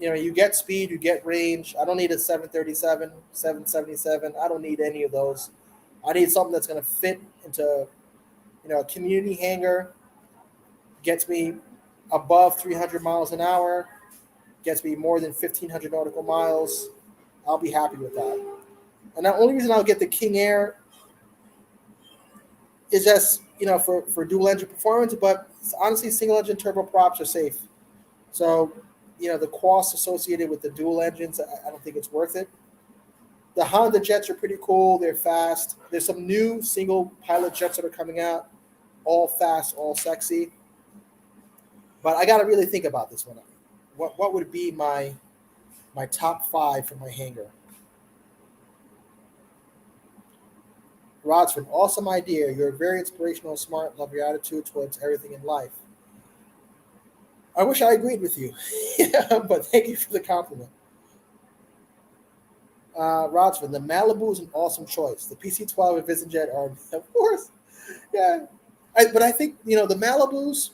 You get speed, you get range. I don't need a 737, 777. I don't need any of those. I need something that's going to fit into a community hangar, gets me above 300 miles an hour, gets me more than 1,500 nautical miles. I'll be happy with that. And the only reason I'll get the King Air is just for dual engine performance, but honestly, single engine turboprops are safe. So the cost associated with the dual engines, I don't think it's worth it. The Honda jets are pretty cool. They're fast. There's some new single pilot jets that are coming out, all fast, all sexy. But I got to really think about this one. What would be my top five for my hangar? Rodsford, awesome idea. You're very inspirational, smart, love your attitude towards everything in life. I wish I agreed with you, but thank you for the compliment. Rodsford, the Malibu is an awesome choice. The PC-12 and VisionJet are, of course, yeah. But I think the Malibus,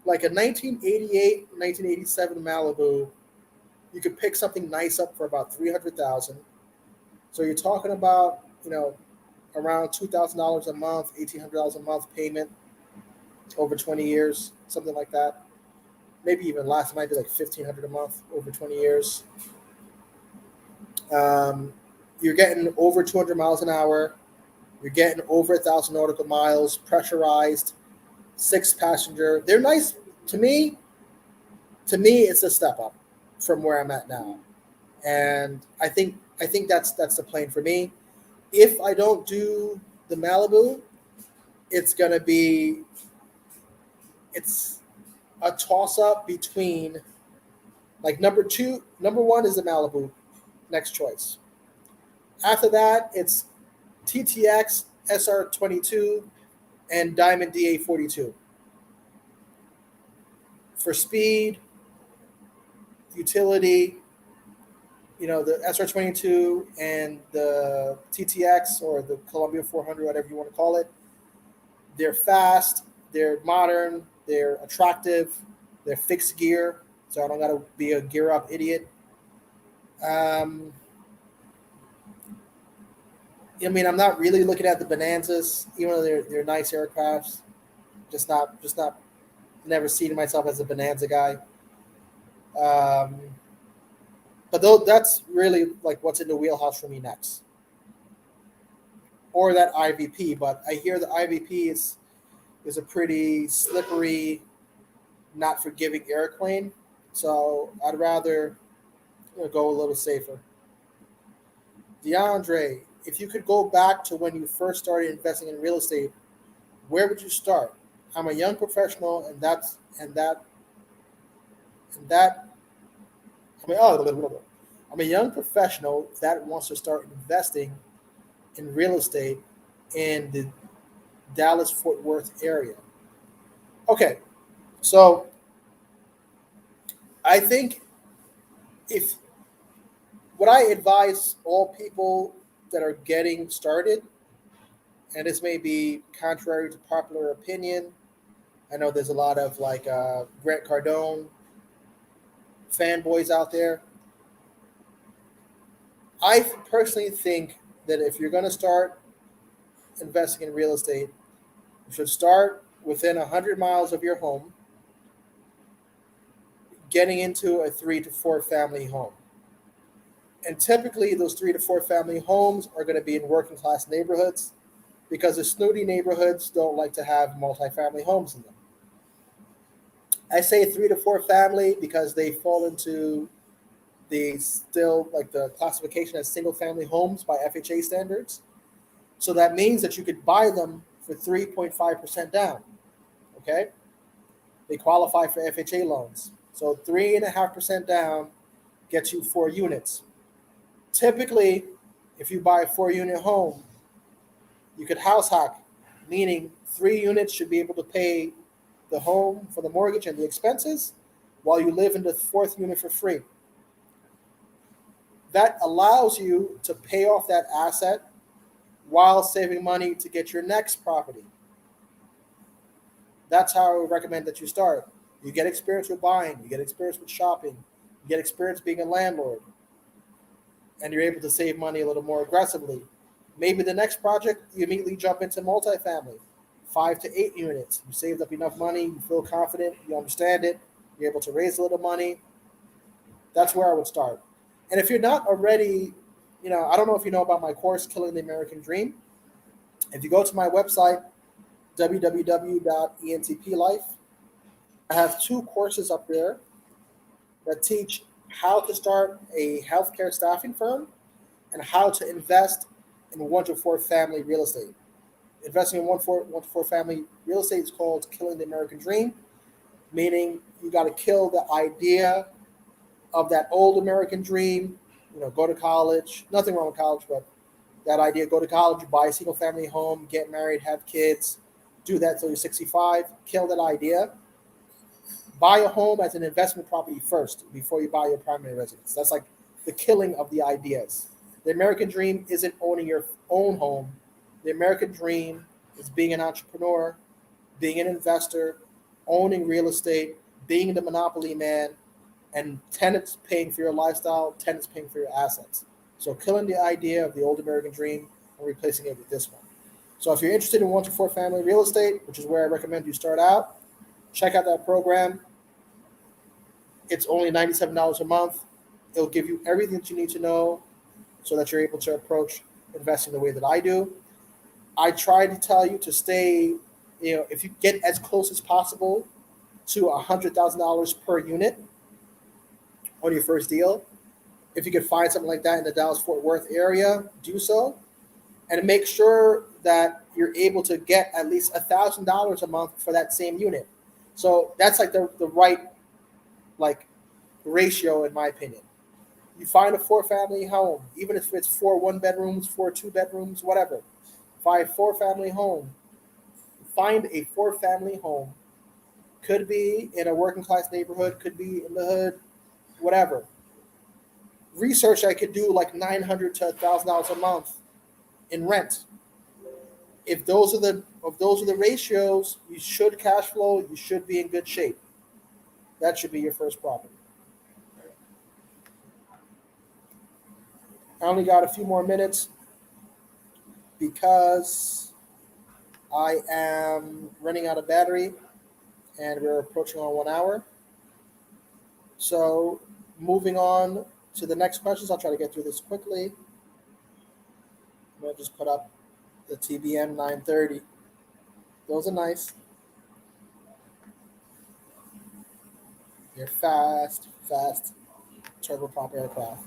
like a 1988, 1987 Malibu, you could pick something nice up for about 300,000. So you're talking about around $2,000 a month, $1,800 a month payment over 20 years, something like that. Maybe even less. It might be like $1,500 a month over 20 years. You're getting over 200 miles an hour. You're getting over 1,000 nautical miles, pressurized, 6-passenger. They're nice to me. To me, it's a step up from where I'm at now, and I think that's the plane for me. If I don't do the Malibu, it's a toss up between like number one is the Malibu, next choice. After that, it's TTX SR22 and Diamond DA42. For speed, utility, the SR22 and the TTX or the Columbia 400, whatever you want to call it, they're fast, they're modern, they're attractive, they're fixed gear, so I don't got to be a gear up idiot. I'm not really looking at the Bonanzas, even though they're nice aircrafts. Just not, never seen myself as a Bonanza guy. But that's really like what's in the wheelhouse for me next, or that IVP. But I hear the IVP is a pretty slippery, not forgiving airplane. So I'd rather go a little safer. DeAndre, if you could go back to when you first started investing in real estate, where would you start? I'm a young professional, and that. I'm a young professional that wants to start investing in real estate in the Dallas Fort Worth area. Okay, so I think if what I advise all people that are getting started, and this may be contrary to popular opinion. I know there's a lot of like Grant Cardone fanboys out there. I personally think that if you're going to start investing in real estate, you should start within 100 miles of your home, getting into a 3 to 4 family home. And typically, those 3 to 4 family homes are going to be in working class neighborhoods because the snooty neighborhoods don't like to have multifamily homes in them. I say 3 to 4 family because they fall into the classification as single family homes by FHA standards. So that means that you could buy them for 3.5% down. Okay. They qualify for FHA loans. So 3.5% down gets you 4 units. Typically, if you buy a 4-unit home, you could house hack, meaning 3 units should be able to pay the home for the mortgage and the expenses while you live in the 4th unit for free. That allows you to pay off that asset while saving money to get your next property. That's how I would recommend that you start. You get experience with buying, you get experience with shopping, You get experience being a landlord, and you're able to save money a little more aggressively. Maybe the next project, you immediately jump into multifamily, 5 to 8 units. You saved up enough money, you feel confident, you understand it, you're able to raise a little money. That's where I would start. And if you're not already, I don't know if you know about my course, Killing the American Dream. If you go to my website, www.entplife, I have two courses up there that teach how to start a healthcare staffing firm and how to invest in 1 to 4 family real estate. Investing in one to four family real estate is called Killing the American Dream, meaning you got to kill the idea of that old American dream. Go to college. Nothing wrong with college, but that idea: go to college, buy a single family home, get married, have kids, do that till you're 65. Kill that idea. Buy a home as an investment property first before you buy your primary residence. That's like the killing of the ideas. The American dream isn't owning your own home. The American dream is being an entrepreneur, being an investor, owning real estate, being the monopoly man, and tenants paying for your lifestyle, tenants paying for your assets. So killing the idea of the old American dream and replacing it with this one. So if you're interested in 1 to 4 family real estate, which is where I recommend you start out, check out that program. It's only $97 a month. It'll give you everything that you need to know so that you're able to approach investing the way that I do. I try to tell you to stay, if you get as close as possible to $100,000 per unit on your first deal. If you could find something like that in the Dallas-Fort Worth area, do so. And make sure that you're able to get at least $1,000 a month for that same unit. So that's like the right ratio, in my opinion. You find a 4-family home, even if it's 4 1-bedrooms, 4 2-bedrooms, whatever. Find a 4-family home. Find a 4-family home. Could be in a working class neighborhood, could be in the hood, whatever. Research I could do like $900 to $1,000 a month in rent. If those are the ratios, you should cash flow. You should be in good shape. That should be your first property. I only got a few more minutes because I am running out of battery and we're approaching on 1 hour. So moving on to the next questions, I'll try to get through this quickly. I'm going to just put up the TBM 930. Those are nice. They're fast turboprop aircraft.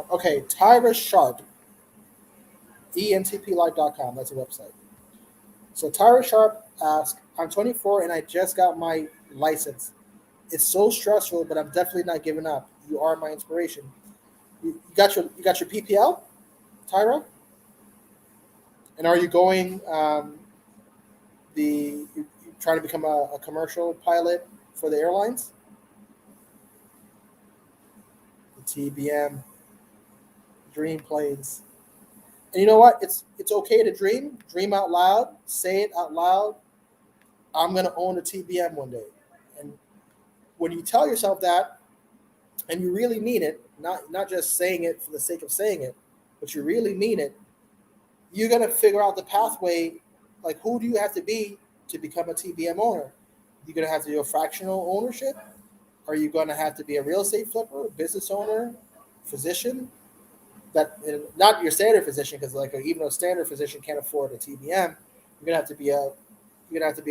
Okay, Tyra Sharp, entplife.com. That's a website. So Tyra Sharp asks, I'm 24 and I just got my license. It's so stressful, but I'm definitely not giving up. You are my inspiration. You got your PPL, Tyra? And are you going you trying to become a commercial pilot for the airlines? The TBM, dream planes. And you know what? It's okay to dream. Dream out loud. Say it out loud. I'm going to own a TBM one day. And when you tell yourself that, and you really mean it, not just saying it for the sake of saying it, but you really mean it, you're going to figure out the pathway. Like, who do you have to be to become a TBM owner? You're going to have to do a fractional ownership? Are you going to have to be a real estate flipper, business owner, physician? That not your standard physician, because even a standard physician can't afford a TBM. You're gonna have to be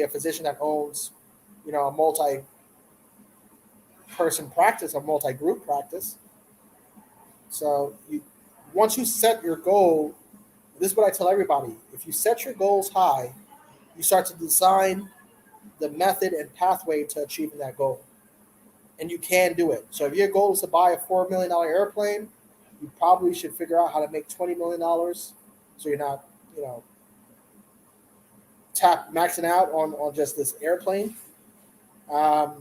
a physician that owns, a multi-person practice, a multi-group practice. So once you set your goal, this is what I tell everybody: if you set your goals high, you start to design the method and pathway to achieving that goal, and you can do it. So if your goal is to buy a $4 million airplane, you probably should figure out how to make $20 million so you're not, maxing out on just this airplane. So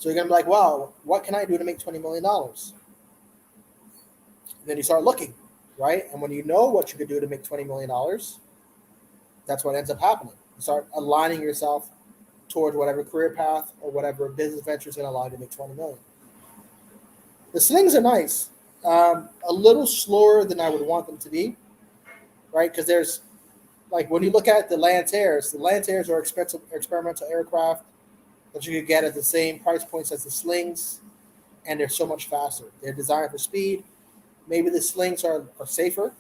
you're going to be like, wow, what can I do to make $20 million? And then you start looking, right? And when you know what you could do to make $20 million, that's what ends up happening. You start aligning yourself towards whatever career path or whatever business venture is going to allow you to make 20 million. The slings are nice, a little slower than I would want them to be, right? Because there's like when you look at the Lantaires are expensive experimental aircraft that you could get at the same price points as the slings, and they're so much faster. They're designed for speed. Maybe the slings are safer.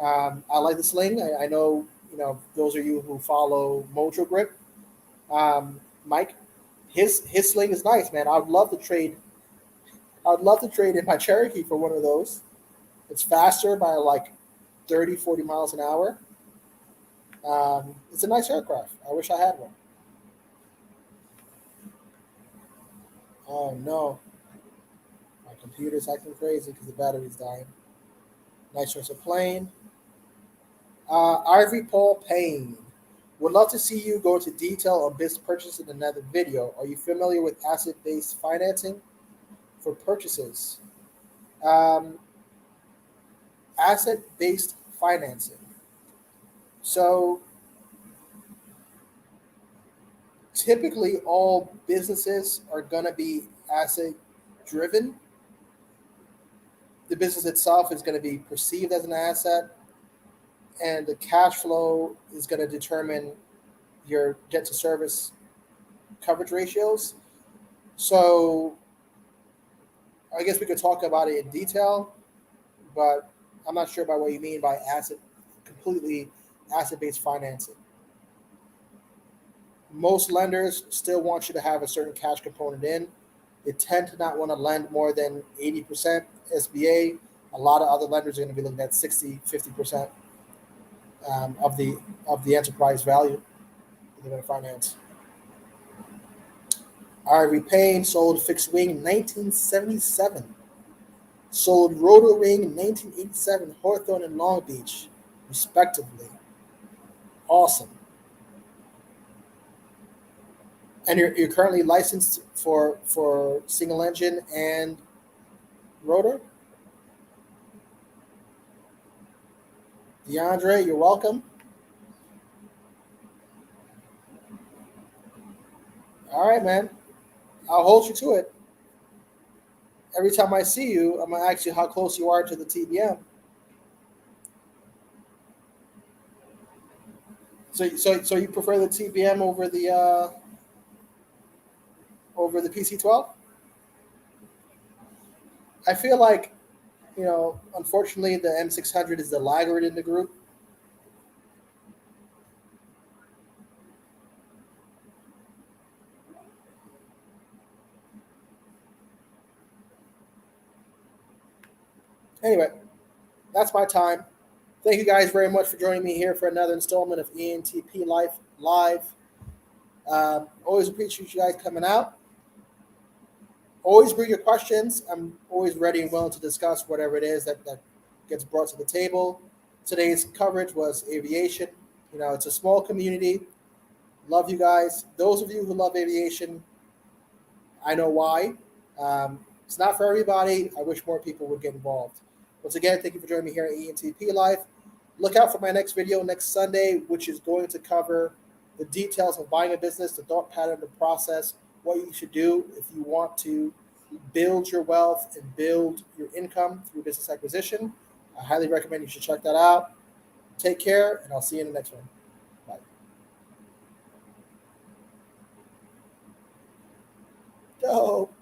I like the sling. I know, those of you who follow Mojo Grip, Mike, his sling is nice, man. I'd love to trade. I'd love to trade in my Cherokee for one of those. It's faster by like 30, 40 miles an hour. It's a nice aircraft. I wish I had one. Oh no, my computer's acting crazy because the battery's dying. Nice choice of plane. Ivory Paul Payne. Would love to see you go into detail on business purchases in another video. Are you familiar with asset-based financing for purchases? Um, Asset-based financing. So typically all businesses are going to be asset driven. The business itself is going to be perceived as an asset, and the cash flow is going to determine your debt to service coverage ratios. So I guess we could talk about it in detail, but I'm not sure about what you mean by completely asset-based financing. Most lenders still want you to have a certain cash component in. They tend to not want to lend more than 80% SBA. A lot of other lenders are going to be looking at 60, 50% of the enterprise value they're going to finance. Ivory Payne sold fixed wing in 1977. Sold rotor wing in 1987, Hawthorne and Long Beach, respectively. Awesome. And you're currently licensed for single engine and rotor? DeAndre, you're welcome. All right, man. I'll hold you to it. Every time I see you, I'm gonna ask you how close you are to the TBM. So you prefer the TBM over the PC-12? I feel like, unfortunately, the M600 is the laggard in the group. Anyway, that's my time. Thank you guys very much for joining me here for another installment of ENTP Life Live. Always appreciate you guys coming out. Always bring your questions. I'm always ready and willing to discuss whatever it is that gets brought to the table. Today's coverage was aviation. It's a small community. Love you guys. Those of you who love aviation, I know why. It's not for everybody. I wish more people would get involved. Once again, thank you for joining me here at ENTP Life. Look out for my next video next Sunday, which is going to cover the details of buying a business, the thought pattern, the process, what you should do if you want to build your wealth and build your income through business acquisition. I highly recommend you should check that out. Take care, and I'll see you in the next one. Bye. Dope.